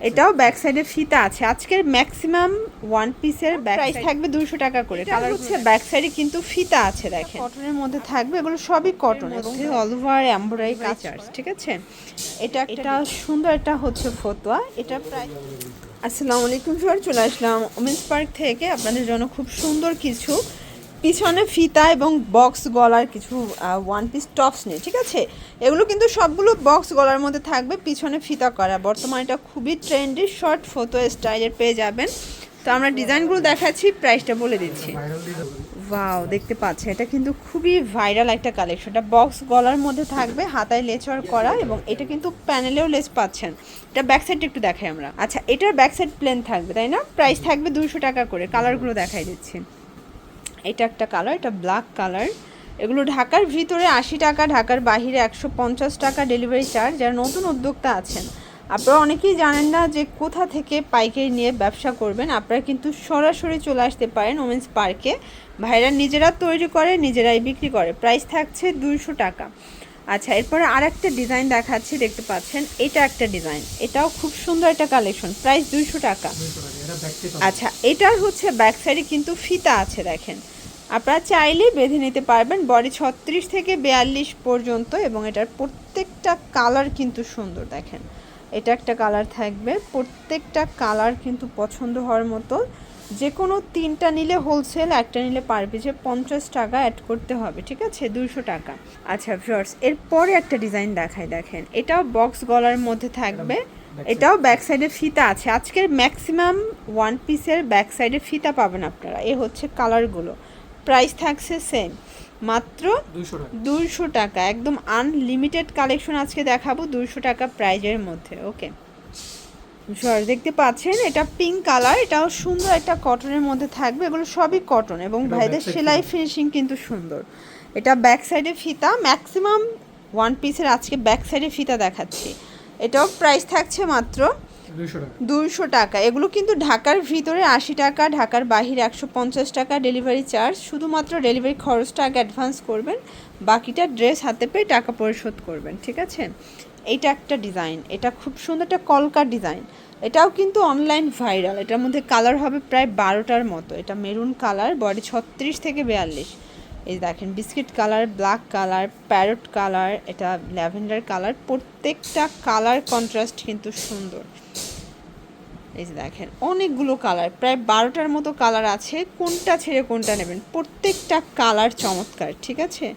এটাও ব্যাক সাইডে ফিতা আছে। আজকের ম্যাক্সিমাম ওয়ান পিসের ব্যাক প্রাইস থাকবে 200 টাকা করে। কালার হচ্ছে ব্যাক সাইডে কিন্তু ফিতা আছে, দেখেন কটনের মধ্যে থাকবে, এগুলো সবই কটন এবং অল ওভার এমব্রয়ডারি কাজ, ঠিক আছে। এটা সুন্দর, এটা হচ্ছে ফতোয়া। এটা প্রায় আসসালামু আলাইকুম ভিউয়ার, চলে আসলাম ওমেন্স পার্ক থেকে আপনাদের জন্য খুব সুন্দর কিছু পিছনে ফিতা এবং বক্স গলার কিছু ওয়ান পিস টপস নেই, ঠিক আছে। এগুলো কিন্তু সবগুলো বক্স গলার মধ্যে থাকবে, পিছনে ফিতা করা। বর্তমানে এটা খুবই ট্রেন্ডি, শর্ট ফটো স্টাইলের পেয়ে যাবেন। তো আমরা ডিজাইনগুলো দেখাচ্ছি, প্রাইসটা বলে দিচ্ছি। ওয়াও, দেখতে পাচ্ছেন এটা কিন্তু খুবই ভাইরাল একটা কালেকশন। এটা বক্স গলার মধ্যে থাকবে, হাতায় লেচওয়ার করা, এবং এটা কিন্তু প্যানেলেও লেস পাচ্ছেন। এটা ব্যাক সাইডটা একটু দেখাই আমরা। আচ্ছা, এটার ব্যাক সাইড প্লেন থাকবে, তাই না? প্রাইস থাকবে 200 টাকা করে। কালারগুলো দেখাই দিচ্ছি। এটা একটা কালার, এটা ব্ল্যাক কালার। এগুলো ঢাকার ভিতরে 80 টাকা, ঢাকার বাহিরে 150 টাকা ডেলিভারি চার্জ। যারা নতুন উদ্যোক্তা আছেন, আপনারা অনেকেই জানেন না যে কোথা থেকে পাইকারি নিয়ে ব্যবসা করবেন, আপনারা কিন্তু সরাসরি চলে আসতে পারেন ওমেন্স পার্কে। ভাইরা নিজেরা তৈরি করে, নিজেরাই বিক্রি করে। প্রাইস থাকছে 200 টাকা। আচ্ছা, এরপরে আর একটা ডিজাইন দেখাচ্ছি, দেখতে পাচ্ছেন এটা একটা ডিজাইন, এটাও খুব সুন্দর একটা কালেকশন। প্রাইস 200 টাকা। আচ্ছা, এটার হচ্ছে ব্যাক সাইডে কিন্তু ফিতা আছে, দেখেন আপনারা চাইলে বেঁধে নিতে পারবেন। বডি 36 থেকে 42 পর্যন্ত, এবং এটার প্রত্যেকটা কালার কিন্তু সুন্দর। দেখেন এটা একটা কালার থাকবে, প্রত্যেকটা কালার কিন্তু পছন্দ হওয়ার মতো। যে কোনো 3টা নিলে হোলসেল, একটা নিলে পার পিসে 50 টাকা অ্যাড করতে হবে, ঠিক আছে, 200 টাকা। আচ্ছা ভিউয়ার্স, এরপরে একটা ডিজাইন দেখাই, দেখেন এটাও বক্স গলার মধ্যে থাকবে, এটাও ব্যাক সাইডে ফিতা আছে। আজকের ম্যাক্সিমাম ওয়ান পিসের ব্যাক সাইডে ফিতা পাবেন আপনারা। এ হচ্ছে কালারগুলো। প্রাইস থাকছে সেম, মাত্র 200 টাকা। একদম আনলিমিটেড কালেকশন আজকে দেখাবো 200 টাকা প্রাইজের মধ্যে। ওকে, দেখতে পাচ্ছেন এটা পিঙ্ক কালার, এটাও সুন্দর একটা কটনের মধ্যে থাকবে। এগুলো সবই কটন এবং ভাইদের সেলাই ফিনিশিং কিন্তু সুন্দর। এটা ব্যাক সাইডে ফিতা, ম্যাক্সিমাম ওয়ান পিসের আজকে ব্যাক সাইডে ফিতা দেখাচ্ছি। এটাও প্রাইস থাকছে মাত্র 200 টাকা। এগুলো কিন্তু ঢাকার ভিতরে 80 টাকা, ঢাকার বাহিরে 150 টাকা ডেলিভারি চার্জ। শুধুমাত্র ডেলিভারি খরচটা আগে অ্যাডভান্স করবেন, বাকিটা ড্রেস হাতে পেয়ে টাকা পরিশোধ করবেন, ঠিক আছে। এইটা একটা ডিজাইন, এটা খুব সুন্দর একটা কলকা ডিজাইন। এটাও কিন্তু অনলাইন ভাইরাল। এটার মধ্যে কালার হবে প্রায় 12টার মতো। এটা মেরুন কালার, বডি 36 থেকে 42। এই দেখেন biscuit colour, black colour, parrot colour, এটা ল্যাভেন্ডার কালার। প্রত্যেকটা কালার কন্ট্রাস্ট কিন্তু সুন্দর। এই যে দেখেন অনেকগুলো কালার, প্রায় 12টার মতো কালার আছে। কোনটা ছেড়ে কোনটা নেবেন, প্রত্যেকটা কালার চমৎকার, ঠিক আছে।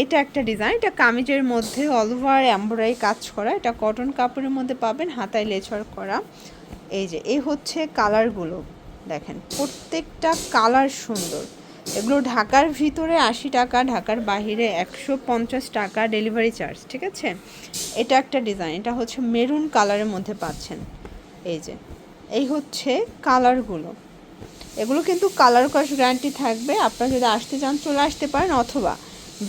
এটা একটা ডিজাইন, এটা কামিজের মধ্যে অল ওভার এমব্রয়ডারি কাজ করা। এটা কটন কাপড়ের মধ্যে পাবেন, হাতায় লেচওয়ার করা। এই যে এই হচ্ছে কালারগুলো, দেখেন প্রত্যেকটা কালার সুন্দর। এগুলো ঢাকার ভিতরে 80 টাকা, ঢাকার বাহিরে 150 টাকা ডেলিভারি চার্জ, ঠিক আছে। এটা একটা ডিজাইন, এটা হচ্ছে মেরুন কালারের মধ্যে পাচ্ছেন। এই যে এই হচ্ছে কালারগুলো। এগুলো কিন্তু কালার কস গ্যারান্টি থাকবে। আপনারা যদি আসতে চান চলে আসতে পারেন, অথবা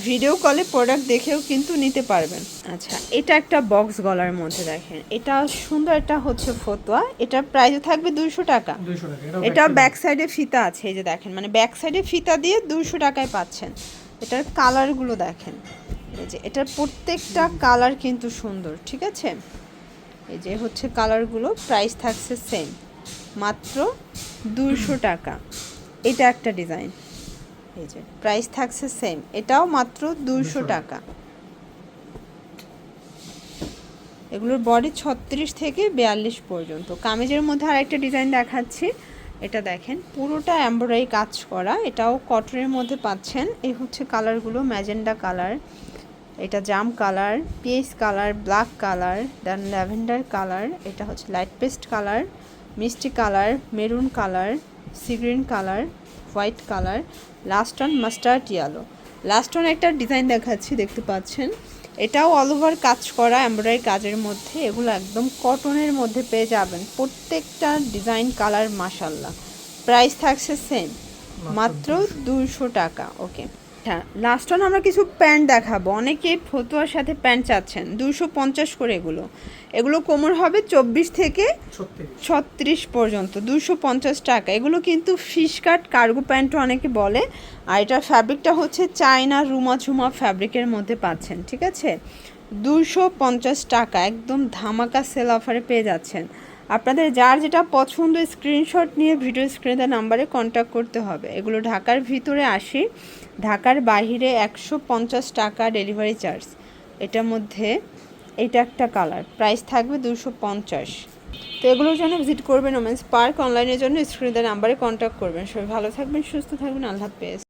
ভিডিও কলে প্রোডাক্ট দেখেও কিন্তু নিতে পারবেন। আচ্ছা, এটা একটা বক্স গলার মধ্যে, দেখেন এটা সুন্দর, এটা হচ্ছে ফতোয়া। এটার প্রাইসও থাকবে 200 টাকা। এটা ব্যাক সাইডে ফিতা আছে, এই যে দেখেন, মানে ব্যাক সাইডে ফিতা দিয়ে 200 টাকায় পাচ্ছেন। এটার কালারগুলো দেখেন, এই যে এটার প্রত্যেকটা কালার কিন্তু সুন্দর, ঠিক আছে। এই যে হচ্ছে কালারগুলো। প্রাইস থাকছে সেম, মাত্র 200 টাকা। এটা একটা ডিজাইন, এই যে প্রাইস থাকছে সেম, এটাও মাত্র 200 টাকা। এগুলোর বডি 36 থেকে 42 পর্যন্ত। কামিজের মধ্যে আরেকটা ডিজাইন দেখাচ্ছি, এটা দেখেন পুরোটা এমব্রয়ডারি কাজ করা। এটাও কটনের মধ্যে পাচ্ছেন। এই হচ্ছে কালারগুলো, ম্যাজেন্ডা কালার, এটা জাম colour, peach colour, black colour, then lavender colour, এটা হচ্ছে লাইট পেস্ট কালার, মিষ্টি colour, maroon colour, sea green colour, white colour, last one mustard yellow. Last one একটা ডিজাইন দেখাচ্ছি, দেখতে পাচ্ছেন। এটাও অল ওভার কাজ করা এমব্রয়ডারি কাজের মধ্যে। এগুলো একদম কটনের মধ্যে পেয়ে যাবেন। প্রত্যেকটা ডিজাইন কালার মাশাল্লাহ। প্রাইস থাকছে সেম, মাত্র 200 টাকা। ওকে, হ্যাঁ, লাস্ট অন আমরা কিছু প্যান্ট দেখাবো। অনেকে ফতুয়ার সাথে প্যান্ট চাচ্ছেন, 250 করে। এগুলো কোমর হবে 24 থেকে 36 পর্যন্ত, 250 টাকা। এগুলো কিন্তু ফিশ কাট কার্গো প্যান্টও অনেকে বলে। আর এটার ফ্যাব্রিকটা হচ্ছে চায়না রুমা ঝুমা ফ্যাব্রিকের মধ্যে পাচ্ছেন, ঠিক আছে। 250 টাকা, একদম ধামাকা সেল অফারে পেয়ে যাচ্ছেন। আপনাদের যার যেটা পছন্দ স্ক্রিনশট নিয়ে ভিডিও স্ক্রিনে নাম্বারে কন্ট্যাক্ট করতে হবে। এগুলো ঢাকার ভিতরে 80, ঢাকার বাইরে 150 টাকা ডেলিভারি চার্জ। এটার মধ্যে এটা একটা কালার, প্রাইস থাকবে 250। তো এগুলোর জন্য ভিজিট করবেন ওমেন্স পার্ক। অনলাইনের জন্য স্ক্রিনে নাম্বারে কন্ট্যাক্ট করবেন। সবাই ভালো থাকবেন, সুস্থ থাকবেন, আল্লাহ হাফেজ।